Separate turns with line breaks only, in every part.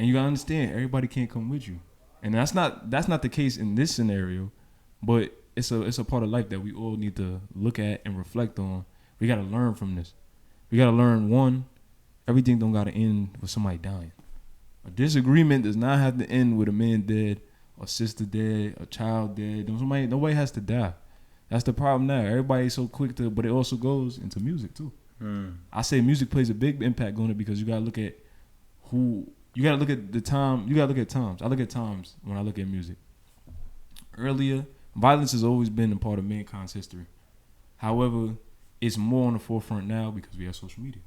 And you gotta understand, everybody can't come with you. And that's not the case in this scenario, but it's a part of life that we all need to look at and reflect on. We gotta learn from this. We gotta learn, one, everything don't gotta end with somebody dying. A disagreement does not have to end with a man dead, a sister dead, a child dead. Nobody has to die. That's the problem now. Everybody's so quick to, but it also goes into music too. I say music plays a big impact on it because you gotta look at you gotta look at the time. You gotta look at times. I look at times when I look at music. Earlier, violence has always been a part of mankind's history. However, it's more on the forefront now because we have social media.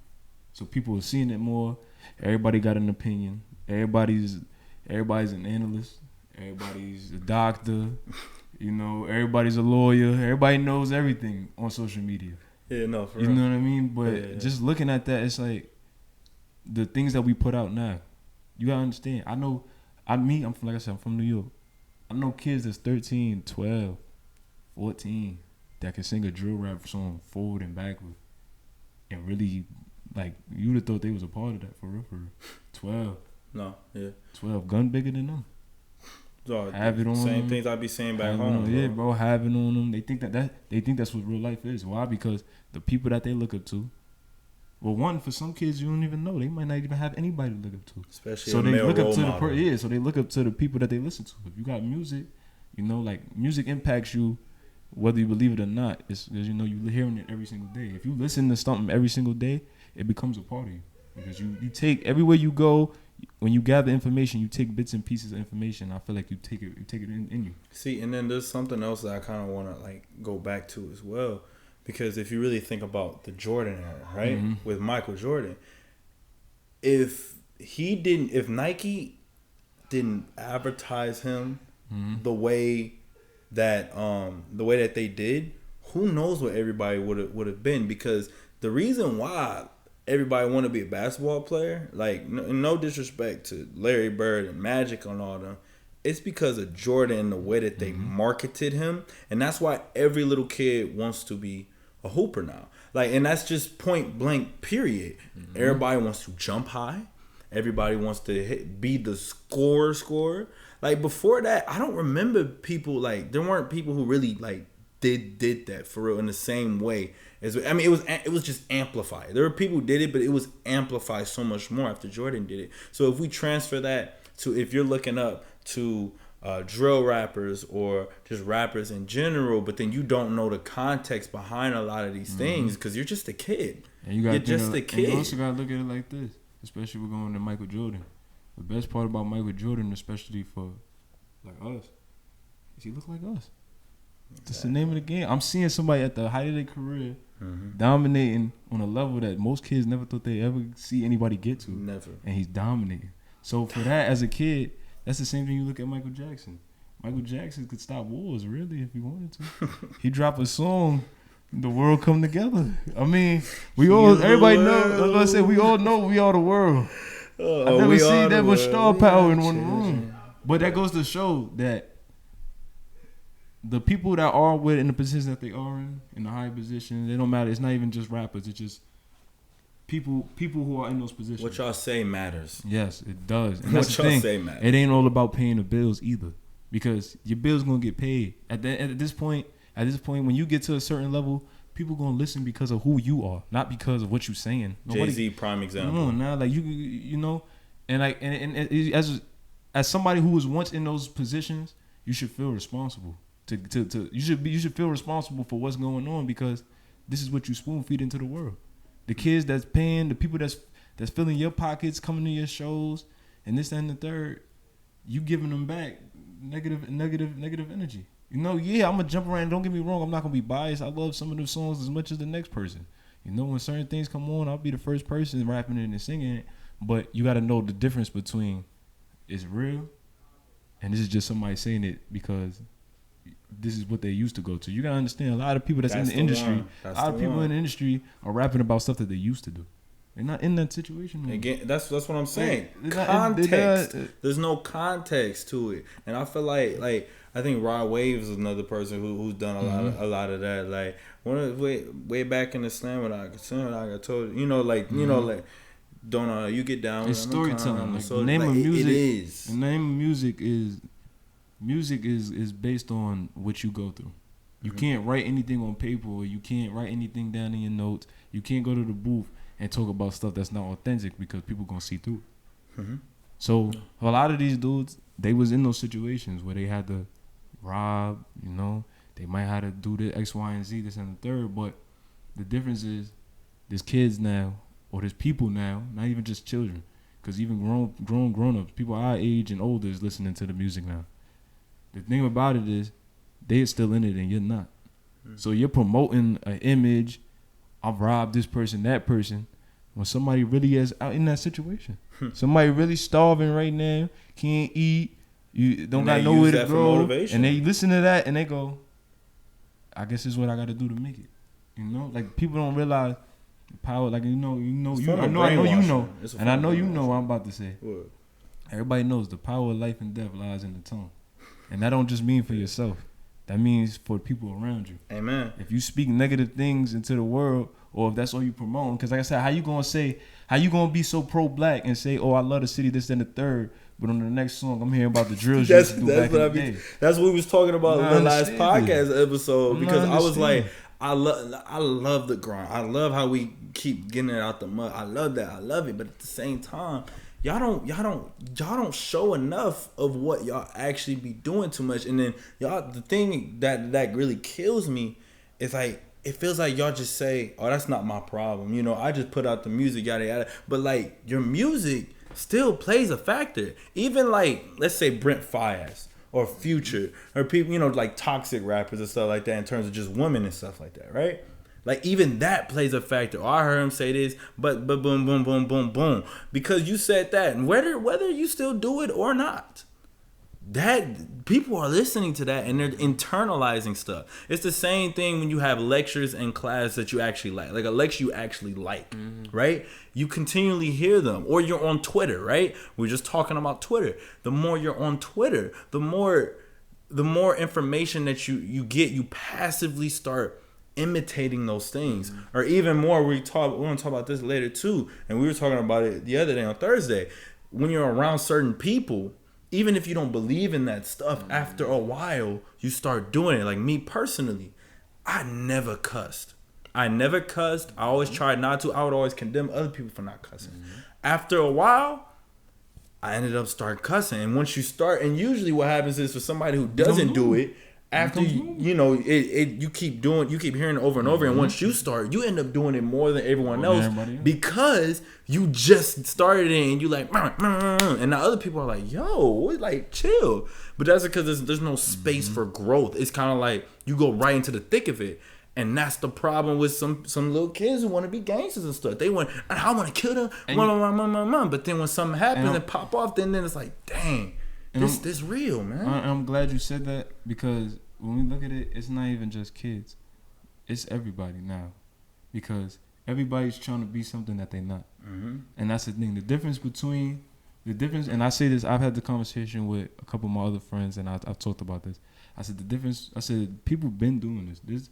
So people are seeing it more. Everybody got an opinion. Everybody's an analyst. Everybody's a doctor. Everybody's a lawyer. Everybody knows everything on social media.
Yeah, no, for real.
You know what I mean? But just looking at that, it's like the things that we put out now. You gotta understand. I'm from New York. I know kids that's 13, 12, 14 that can sing a drill rap song forward and backward. And really, like, you would have thought they was a part of that for real. 12.
No, yeah.
12, gun bigger than them.
So,
have it on
same
them.
things I be saying back home.
Yeah, bro, have it on them. They think that's what real life is. Why? Because the people that they look up to. Well, one, for some kids you don't even know. They might not even have anybody to look up to.
Especially
so
a
they
male
look up
role
to
model.
so they look up to the people that they listen to. If you got music, like music impacts you whether you believe it or not. It's because you're hearing it every single day. If you listen to something every single day, it becomes a part of you. Because you take everywhere you go, when you gather information, you take bits and pieces of information. I feel like you take it in you.
See, and then there's something else that I kind of want to go back to as well. Because if you really think about the Jordan era, right, with Michael Jordan, if Nike didn't advertise him the way that they did, who knows what everybody would have been? Because the reason why everybody want to be a basketball player, like no disrespect to Larry Bird and Magic and all them, it's because of Jordan and the way that they marketed him, and that's why every little kid wants to be a hooper now. And that's just point blank, period. Everybody wants to jump high. Everybody wants to be the scorer. Before that, I don't remember people, there weren't people who really did that for real in the same way as, it was just amplified. There were people who did it, but it was amplified so much more after Jordan did it. So if we transfer that to, if you're looking up to drill rappers or just rappers in general, but then you don't know the context behind a lot of these things because you're just a kid.
And you're just a kid. And you also got to look at it like this, especially we're going to Michael Jordan. The best part about Michael Jordan, especially for us, is he look like us. Exactly. That's the name of the game. I'm seeing somebody at the height of their career dominating on a level that most kids never thought they ever see anybody get to.
Never.
And he's dominating. So for that, as a kid, that's the same thing you look at Michael Jackson. Michael Jackson could stop wars, really, if he wanted to. He drop a song, the world come together. Everybody know. I was about to say, we all know we are the world. I've never seen that much star power in one room. But that goes to show that the people that are in the position that they are in the high position, they don't matter. It's not even just rappers. It's just people who are in those positions.
What y'all say matters.
Yes, it does. And
what y'all say matters.
It ain't all about paying the bills either, because your bills gonna get paid. At this point, when you get to a certain level, people gonna listen because of who you are, not because of what you saying.
Jay-Z, prime example.
Come on now, and as somebody who was once in those positions, you should feel responsible. You should feel responsible for what's going on, because this is what you spoon feed into the world. The kids that's paying, the people that's filling your pockets, coming to your shows, and this, that, and the third, you giving them back negative energy. I'm gonna jump around. Don't get me wrong, I'm not gonna be biased. I love some of those songs as much as the next person. When certain things come on, I'll be the first person rapping it and singing it. But you got to know the difference between it's real and this is just somebody saying it because this is what they used to go to. You got to understand, a lot of people that's in the industry, in the industry are rapping about stuff that they used to do. They're not in that situation anymore.
Again, that's what I'm saying. Context. There's no context to it, and I feel like I think Rod Wave is another person who's done a lot of that. Way back in the slam when I told you, don't you get down.
It's storytelling. Like,
so,
the name of music.
It is.
The name of music is based on what you go through. You can't write anything on paper, or you can't write anything down in your notes. You can't go to the booth and talk about stuff that's not authentic because people gonna see through it. So a lot of these dudes, they was in those situations where they had to rob, you know, they might have to do the X, Y, and Z, this and the third. But the difference is, there's kids now, or there's people now, not even just children, because even grown-ups, people our age and older is listening to the music now. The thing about it is, they're still in it and you're not. So you're promoting an image, I've robbed this person, that person, when somebody really is out in that situation. Somebody really starving right now, can't eat, you don't got nowhere to go, and they listen to that and they go, I guess this is what I got to do to make it. You know, like, people don't realize the power. Like, I know you know, and I know you know what I'm about to say. What? Everybody knows the power of life and death lies in the tongue, and that don't just mean for yourself. That means for people around you.
Amen.
If you speak negative things into the world, or if that's all you promote, because like I said, how you gonna be so pro-black and say, oh, I love the city, this and the third, but on the next song I'm hearing about the drills you used to do back in the day.
That's what we was talking about in the last podcast episode, because I was like, I love the grind. I love how we keep getting it out the mud. I love that. I love it. But at the same time, y'all don't show enough of what y'all actually be doing too much. And then the thing that really kills me is, like, it feels like y'all just say, oh, that's not my problem. You know, I just put out the music, yada yada. But, like, your music still plays a factor. Even, like, let's say Brent Faiyaz or Future, or people, you know, like toxic rappers and stuff like that, in terms of just women and stuff like that, right? Like, even that plays a factor. Oh, I heard him say this, but boom, boom, boom, boom, boom, because you said that, and whether you still do it or not, that people are listening to that and they're internalizing stuff. It's the same thing when you have lectures in class that you actually like a lecture you actually like, right? You continually hear them, or you're on Twitter, right? We're just talking about Twitter. The more you're on Twitter, the more information that you get, you passively start imitating those things. Or even more, we're going to talk about this later too, and we were talking about it the other day on Thursday. When you're around certain people, even if you don't believe in that stuff, after a while, you start doing it. Like me personally, I never cussed. I always tried not to. I would always condemn other people for not cussing. After a while, I ended up start cussing. And once you start, and usually what happens is, for somebody who doesn't do it, after you know it, you keep hearing it over and over, and once you start, you end up doing it more than everyone else, because you just started it and you like, and now other people are like, yo, like, chill. But that's because there's no space for growth. It's kind of like you go right into the thick of it. And that's the problem with some little kids who want to be gangsters and stuff. They want, I want to kill them, but then when something happens and pop off, then it's like, dang, this real, man.
I'm glad you said that, because when we look at it, it's not even just kids. It's everybody now, because everybody's trying to be something that they're not. And that's the thing. The difference, and I say this, I've had the conversation with a couple of my other friends, and I've talked about this. I said, people been doing this.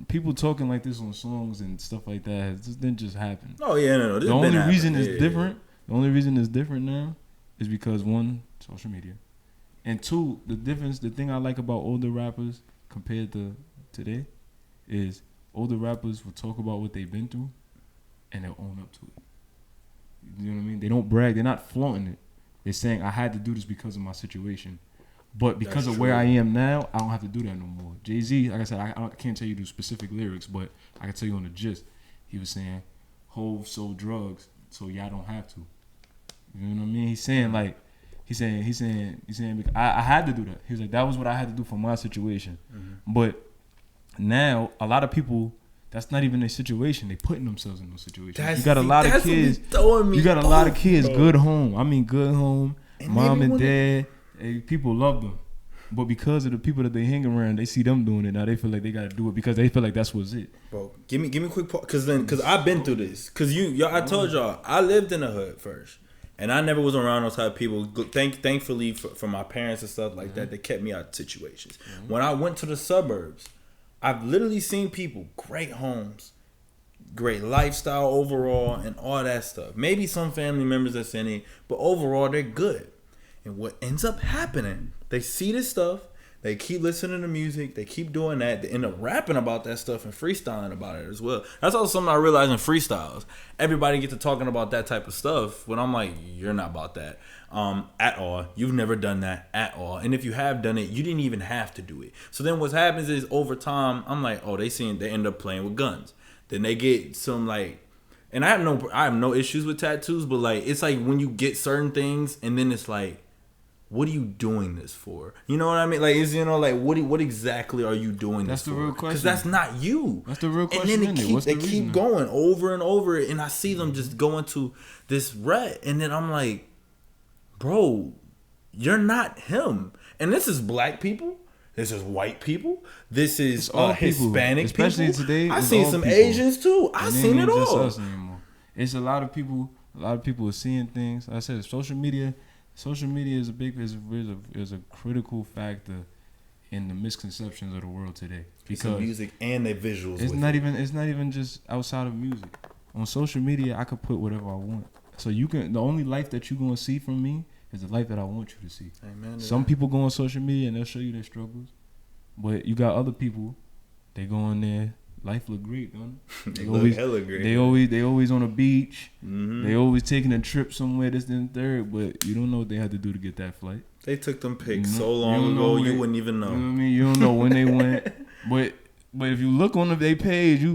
People talking like this on songs and stuff like that didn't just happen.
Oh yeah, no.
The only reason it's different. The only reason it's different now is because, one, social media, and two, the thing I like about older rappers compared to today is older rappers will talk about what they've been through and they'll own up to it. You know what I mean? They don't brag. They're not flaunting it. They're saying, I had to do this because of my situation. But because of where I am now, I don't have to do that no more. Jay-Z, like I said, I can't tell you the specific lyrics, but I can tell you on the gist. He was saying, Hov sold drugs, so y'all don't have to. You know what I mean? He's saying, I had to do that. He was like, that was what I had to do for my situation. But now, a lot of people, that's not even their situation. They putting themselves in those situations. You got a lot of kids. You got a lot of kids, good home. I mean, good home, and mom and dad. People love them, but because of the people that they hang around, they see them doing it. Now they feel like they gotta do it because they feel like that's what's it.
Bro, give me a quick pause, cause I've been through this. Cause I told y'all I lived in the hood first, and I never was around those type of people. Thankfully for my parents and stuff like that, they kept me out of situations. When I went to the suburbs, I've literally seen people, great homes, great lifestyle overall, and all that stuff. Maybe some family members that's in it, but overall they're good. And what ends up happening, they see this stuff, they keep listening to music, they keep doing that, they end up rapping about that stuff and freestyling about it as well. That's also something I realized in freestyles. Everybody gets to talking about that type of stuff when I'm like, you're not about that at all. You've never done that at all. And if you have done it, you didn't even have to do it. So then what happens is over time, I'm like, oh, they end up playing with guns. Then they get some like, and I have no issues with tattoos, but like it's like when you get certain things and then it's like, what are you doing this for? You know what I mean? Like, is like what exactly are you doing this for? That's the real question. Because that's not you.
That's the real question.
And then they keep going over and over, and I see them just go into this rut, and then I'm like, bro, you're not him. And this is black people. This is white people. This is Hispanic people. Especially today. I seen some people. Asians too. I seen it all.
It's a lot of people. A lot of people are seeing things. Like I said, social media is a critical factor in the misconceptions of the world today.
Because the music and the visuals.
It's not even just outside of music. On social media, I could put whatever I want. So the only life that you're gonna see from me is the life that I want you to see. Amen. Some people go on social media and they'll show you their struggles, but you got other people. They go on there. Life look great, don't it? They always hella great. They always on a beach. Mm-hmm. They always taking a trip somewhere. This and third, but you don't know what they had to do to get that flight.
They took them pics so long ago, you wouldn't even know.
You know what I mean? You don't know when they went, but if you look on their page,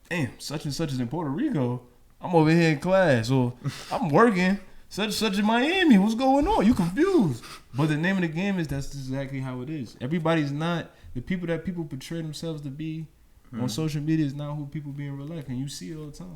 damn, such and such is in Puerto Rico. I'm over here in class, or I'm working. Such in Miami. What's going on? You confused. But the name of the game is that's exactly how it is. Everybody's not the people that people portray themselves to be. On social media is not who people be in real life, and you see it all the time.